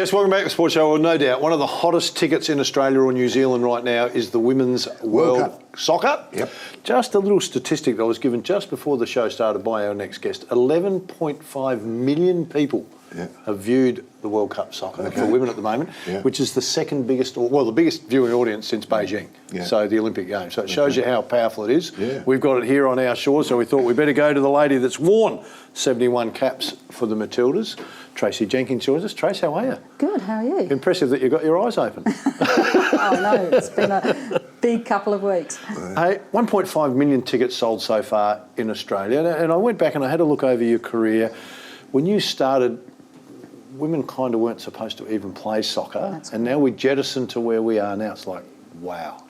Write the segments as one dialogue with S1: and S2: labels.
S1: Yes, welcome back to the Sports Show. Well, no doubt, one of the hottest tickets in Australia or New Zealand right now is the Women's World Soccer.
S2: Yep.
S1: Just a little statistic that I was given just before the show started by our next guest. 11.5 million people have viewed the World Cup soccer for women at the moment, which is the second biggest, the biggest viewing audience since Beijing, so the Olympic Games. So it shows you how powerful it is. We've got it here on our shores, so we thought we'd better go to the lady that's worn 71 caps for the Matildas. Tracey Jenkins joins us. Trace, how are you?
S3: Good, how are you?
S1: Impressive that you've got your eyes open.
S3: Oh no, it's been a big couple of weeks.
S1: Hey, 1.5 million tickets sold so far in Australia, and I went back and I had a look over your career. When you started, women kind of weren't supposed to even play soccer, and now we jettison to where we are now. It's like, wow.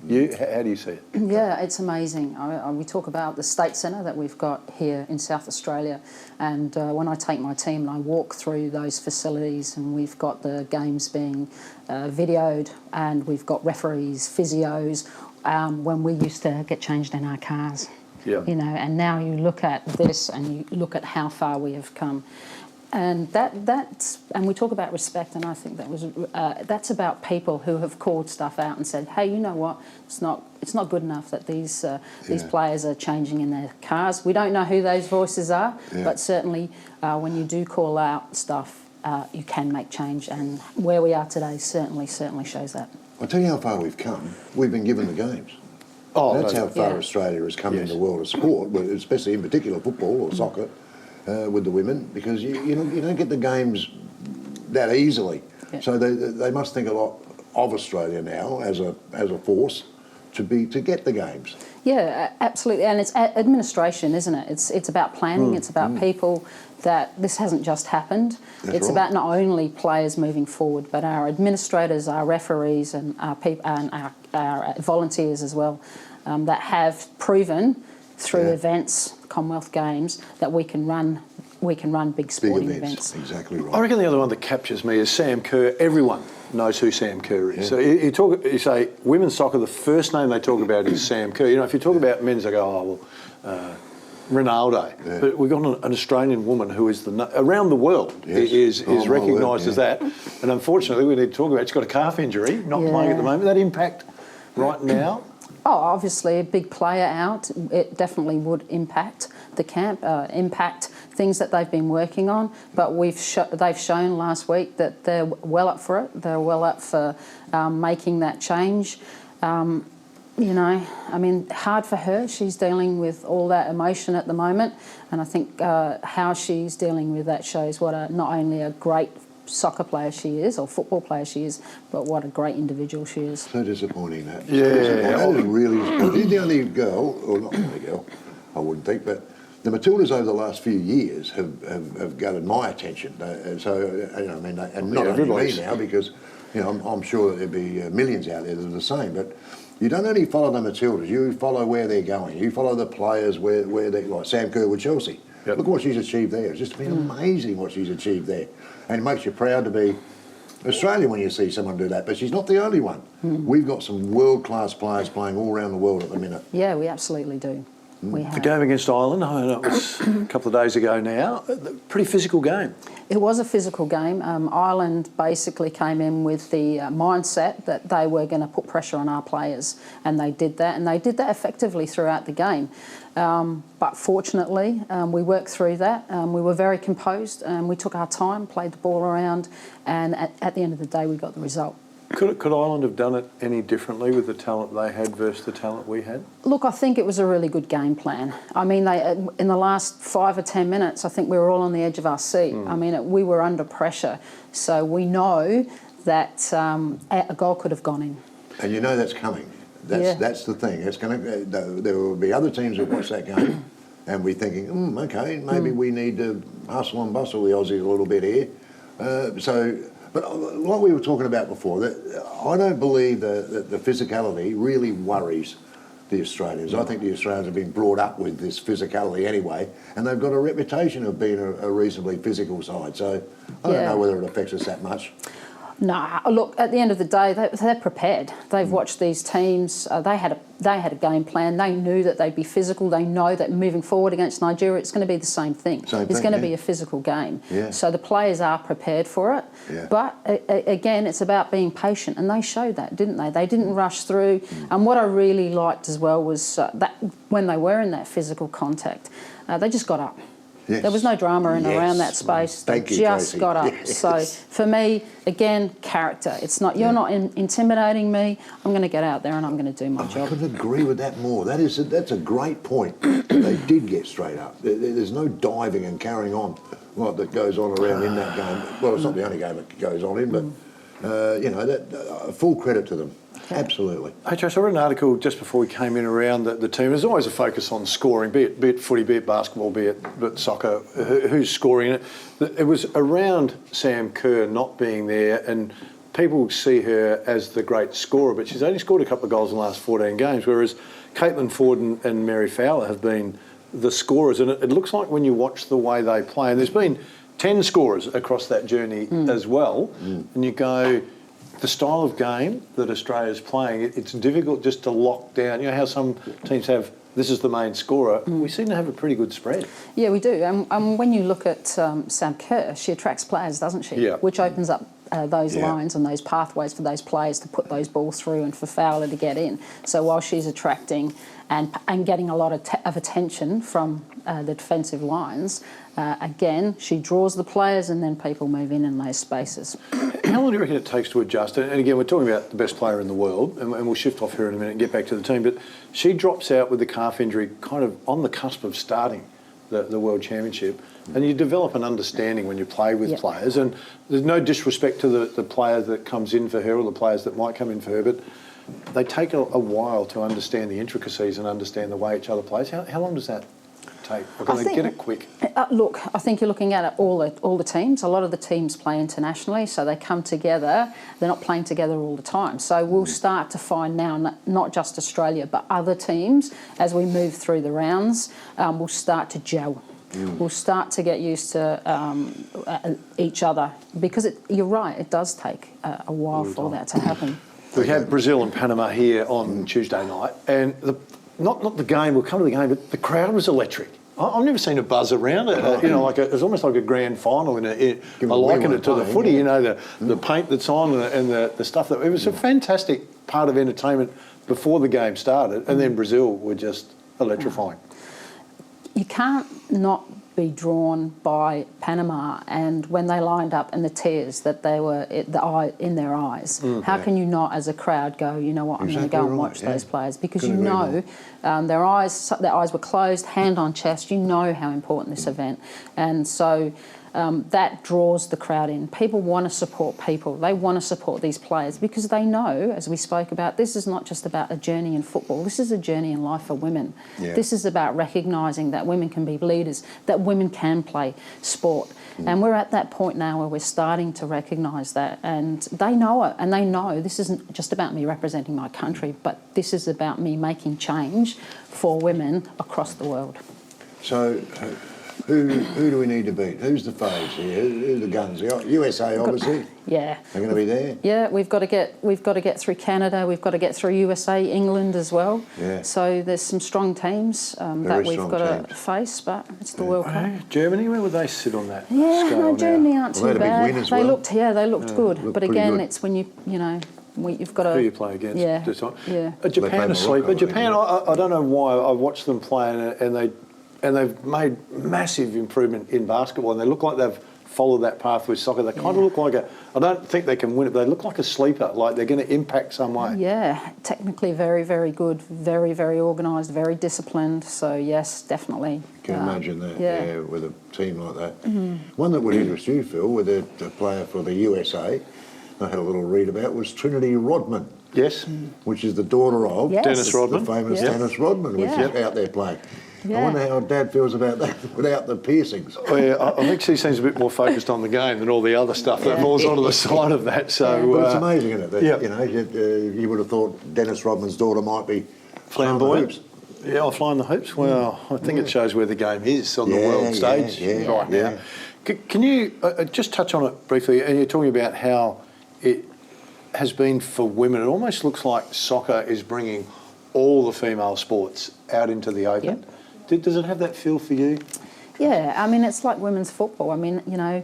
S1: How do you see it?
S3: Yeah, it's amazing. We talk about the State Centre that we've got here in South Australia, and when I take my team and I walk through those facilities, and we've got the games being videoed, and we've got referees, physios, when we used to get changed in our cars. You know, and now you look at this and you look at how far we have come. And that's we talk about respect, and I think that's about people who have called stuff out and said, hey, you know what, it's not good enough that these players are changing in their cars. We don't know who those voices are, but certainly when you do call out stuff, you can make change, and where we are today certainly shows that.
S2: I'll tell you how far we've come. We've been given the games. That's how far Australia has come in the world of sport, especially in particular football or soccer. With the women, because you don't get the games that easily. So they must think a lot of Australia now as a force to get the games.
S3: Yeah, absolutely, and it's administration, isn't it? It's about planning. It's about people. That this hasn't just happened. It's about not only players moving forward, but our administrators, our referees, and our people and our volunteers as well, that have proven through events, Commonwealth Games, that we can run big sporting events.
S2: Exactly right.
S1: I reckon the other one that captures me is Sam Kerr. Everyone knows who Sam Kerr is. So you say women's soccer, the first name they talk about is Sam Kerr. You know, if you talk about men's, they go, Ronaldo. But we've got an Australian woman who is around the world is recognised as that. And unfortunately, we need to talk about she's got a calf injury, not playing at the moment. That impact right now.
S3: Oh, obviously a big player out, it definitely would impact the camp, impact things that they've been working on. But they've shown last week that they're well up for it. They're well up for making that change. You know, I mean, hard for her. She's dealing with all that emotion at the moment, and I think how she's dealing with that shows what not only a great soccer player she is, or football player she is, but what a great individual she is.
S2: So disappointing that. That is really disappointing. She's the only girl, or not the only girl, I wouldn't think, but the Matildas over the last few years have gathered my attention. So, you know, I mean, and not only me now, because, you know, I'm sure that there'd be millions out there that are the same, but you don't only follow the Matildas, you follow where they're going. You follow the players where they, like Sam Kerr with Chelsea. Look what she's achieved there. It's just been amazing what she's achieved there. And it makes you proud to be Australian when you see someone do that. But she's not the only one. We've got some world-class players playing all around the world at the minute.
S3: Yeah, we absolutely do. We have.
S1: The game against Ireland, I know it was a couple of days ago now, pretty physical game.
S3: It was a physical game. Ireland basically came in with the mindset that they were going to put pressure on our players, and they did that, and they did that effectively throughout the game. But fortunately, we worked through that. We were very composed, and we took our time, played the ball around, and at the end of the day, we got the result.
S1: Could Ireland have done it any differently with the talent they had versus the talent we had?
S3: Look, I think it was a really good game plan. I mean, in the last 5 or 10 minutes, I think we were all on the edge of our seat. I mean, we were under pressure. So we know that a goal could have gone in.
S2: And you know that's coming. That's the thing. It's going to. There will be other teams that watch that game and we're thinking, okay, maybe we need to hustle and bustle the Aussies a little bit here. But like we were talking about before, I don't believe that the physicality really worries the Australians. I think the Australians have been brought up with this physicality anyway, and they've got a reputation of being a reasonably physical side. So I don't know whether it affects us that much.
S3: No, look, at the end of the day, they're prepared. They've watched these teams. They had a game plan. They knew that they'd be physical. They know that moving forward against Nigeria, it's going to be the same thing. It's going to be a physical game.
S2: Yeah.
S3: So the players are prepared for it.
S2: Yeah.
S3: But again, it's about being patient, and they showed that, didn't they? They didn't rush through. And what I really liked as well was that when they were in that physical contact, they just got up.
S2: Yes.
S3: There was no drama around that space.
S2: Thank you,
S3: just
S2: Tracey.
S3: got up.
S2: Yes.
S3: So for me, again, character. It's not you're not intimidating me. I'm going to get out there and I'm going to do my job.
S2: I couldn't agree with that more. That's a great point. They did get straight up. There's no diving and carrying on like that goes on around in that game. Well, it's not the only game it goes on in, but full credit to them. Okay. Absolutely.
S1: Hey, Trace, I read an article just before we came in around the team. There's always a focus on scoring, be it footy, be it basketball, be it soccer, who's scoring it. It was around Sam Kerr not being there, and people see her as the great scorer, but she's only scored a couple of goals in the last 14 games, whereas Caitlin Ford and Mary Fowler have been the scorers. And it looks like when you watch the way they play, and there's been 10 scorers across that journey as well, and you go, the style of game that Australia's playing, it's difficult just to lock down. You know how some teams have, this is the main scorer. We seem to have a pretty good spread.
S3: Yeah, we do. And when you look at Sam Kerr, she attracts players, doesn't she?
S1: Yeah.
S3: Which opens up those lines and those pathways for those players to put those balls through and for Fowler to get in. So while she's attracting and getting a lot of attention from the defensive lines, again, she draws the players and then people move in those spaces.
S1: How long do you reckon it takes to adjust? And again, we're talking about the best player in the world, and we'll shift off here in a minute and get back to the team, but she drops out with the calf injury kind of on the cusp of starting the World Championship, and you develop an understanding when you play with players, and there's no disrespect to the player that comes in for her or the players that might come in for her, but they take a while to understand the intricacies and understand the way each other plays. How long does that take? Or can they get it quick?
S3: Look, I think you're looking at all the teams. A lot of the teams play internationally, so they come together. They're not playing together all the time. So we'll start to find now, not just Australia, but other teams, as we move through the rounds, we'll start to gel. We'll start to get used to each other, because you're right, it does take a while for that to happen.
S1: We had Brazil and Panama here on Tuesday night, and not the game, we'll come to the game, but the crowd was electric. I've never seen a buzz around it. It was almost like a grand final. I liken it to the footy, the paint that's on and the stuff. It was a fantastic part of entertainment before the game started, and then Brazil were just electrifying.
S3: You can't not be drawn by Panama, and when they lined up and the tears that they were in their eyes, how can you not, as a crowd, go, you know what, I'm going to go and watch those players, because their eyes were closed, hand on chest. You know how important this event, and so that draws the crowd in. People want to support people. They want to support these players because they know, as we spoke about, this is not just about a journey in football. This is a journey in life for women. Yeah. This is about recognising that women can be leaders, that women can play sport. And we're at that point now where we're starting to recognise that, and they know it, and they know this isn't just about me representing my country, but this is about me making change for women across the world.
S2: So who do we need to beat? Who's the faves here? Who are the guns? USA, obviously.
S3: Yeah.
S2: They're going to be there.
S3: Yeah, we've got to get through Canada. We've got to get through USA, England as well.
S2: Yeah.
S3: So there's some strong teams that we've got to face, but it's the World Cup.
S1: Germany, where would they sit on that
S3: Yeah,
S1: scale
S3: no, Germany aren't too bad.
S2: They
S3: looked good, but again, it's when you've got to.
S1: Who you play against?
S3: Yeah.
S1: Japan a sleeper. Japan, I don't know why. I've watched them play and they've made massive improvement in basketball, and they look like they've followed that path with soccer. They kind of look like I don't think they can win it, but they look like a sleeper, like they're going to impact some way.
S3: Yeah, technically very, very good, very, very organised, very disciplined. So yes, definitely.
S2: Can imagine that, with a team like that. One that would interest you, Phil, with a player for the USA, I had a little read about, was Trinity Rodman.
S1: Yes.
S2: Which is the daughter of
S1: Dennis Rodman.
S2: The famous Dennis Rodman, which is out there playing. Yeah. I wonder how Dad feels about that without the piercings.
S1: Well, yeah, I think she seems a bit more focused on the game than all the other stuff that falls onto the side of that. So,
S2: but it's amazing, isn't it? That, you would have thought Dennis Rodman's daughter might be
S1: flamboyant. Yeah, flying the hoops. Well, I think it shows where the game is on the world stage right now. Can you just touch on it briefly? And you're talking about how it has been for women. It almost looks like soccer is bringing all the female sports out into the open.
S3: Yep.
S1: Does it have that feel for you?
S3: Yeah, I mean, it's like women's football. I mean, you know,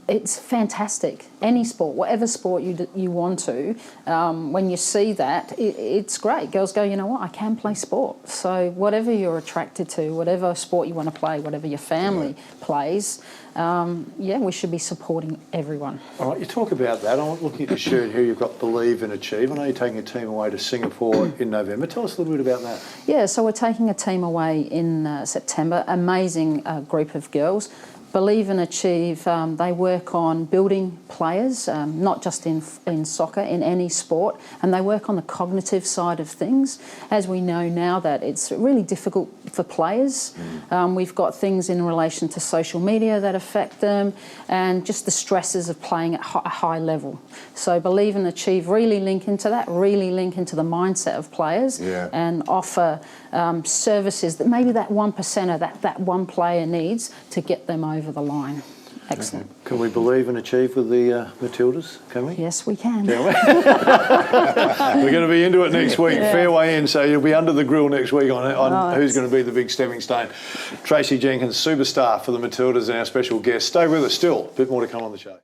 S3: it's fantastic. Any sport, whatever sport you want to, when you see that, it's great. Girls go, you know what, I can play sport. So whatever you're attracted to, whatever sport you want to play, whatever your family plays, we should be supporting everyone.
S1: All right, you talk about that. I'm looking at your shirt here. You've got Believe and Achieve. I know you're taking a team away to Singapore in November. Tell us a little bit about that.
S3: Yeah, so we're taking a team away in September. Amazing group of girls. Believe and Achieve, they work on building players, not just in soccer, in any sport, and they work on the cognitive side of things. As we know now that it's really difficult for players. We've got things in relation to social media that affect them and just the stresses of playing at a high level. So Believe and Achieve really link into that, really link into the mindset of players and offer services that maybe that 1%er, that one player needs to get them over the line. Excellent.
S1: Okay. Can we believe and achieve with the Matildas? Can we?
S3: Yes, we can.
S1: We're going to be into it next week. Fairway in, so you'll be under the grill next week on who's going to be the big stepping stone. Tracey Jenkins, superstar for the Matildas and our special guest. Stay with us still. A bit more to come on the show.